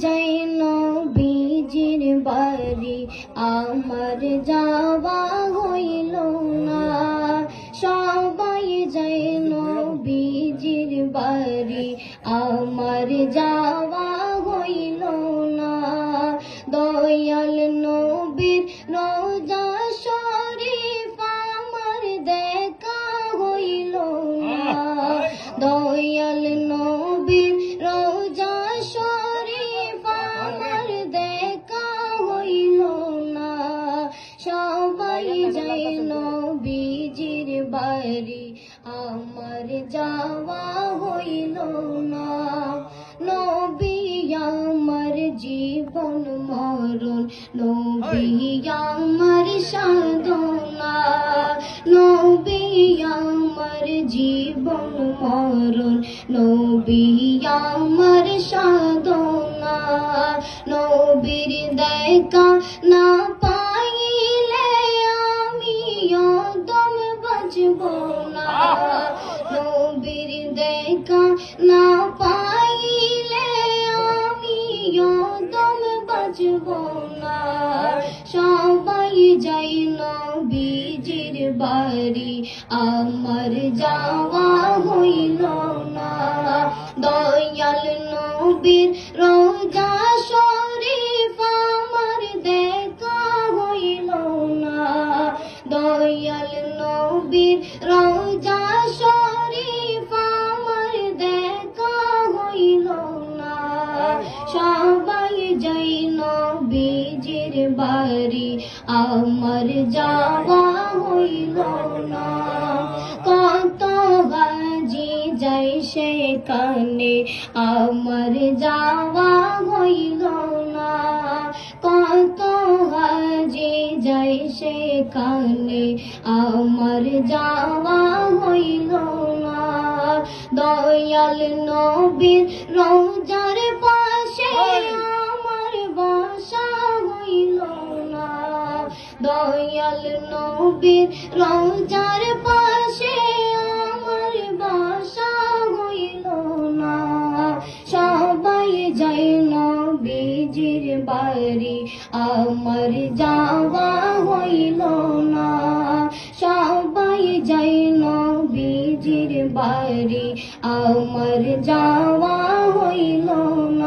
যাই নবীজির বাড়ি আমার যাওয়া হইল না। সবাই যাই নবীজির বাড়ি আমার যাওয়া হইল না। দয়াল নবীর রোজা শরীফ আমার দেখা হইল না। দয়াল নবীর রোজা শরীফ আমার দেখা হইল না। সবাই যাই নবীজির বাড়ি আমার যাওয়া হইল না। নবী আমার জীবন মরণ, নবী আমার সাধনা। নবী আমার জীবন মরণ, নবী আমার সাধনা। নবীর দেখা না পাইলে আমি অদম বাঁচব না। নবীর দেখা না পাইলে আমি অদম বাঁচব না। সবাই যাই নবীজির বাড়ি আমার যাওয়া হইল না। দয়াল নবীর রোজা শরীফ আমার দেখা হইল না। দয়াল নবীর রোজা শরীফ আমার দেখা হইল না। সবাই যাই নবীজির বাড়ি আমার যাওয়া হইল না। কত গাজি যাই সেখানে আমার যাওয়া হইল না। কত গাজি যাই সেখানে আমার যাওয়া হইল না। দয়াল নবীর রোজার পাশে আমার বাসা হইল না। দয়াল নবীর রোজার পাশে আমার বাসা হইল না। সবাই যাই নবীজির বাড়ি আমার যাওয়া হইল না। সবাই যাই নবীজির বাড়ি আমার যাওয়া হইল না।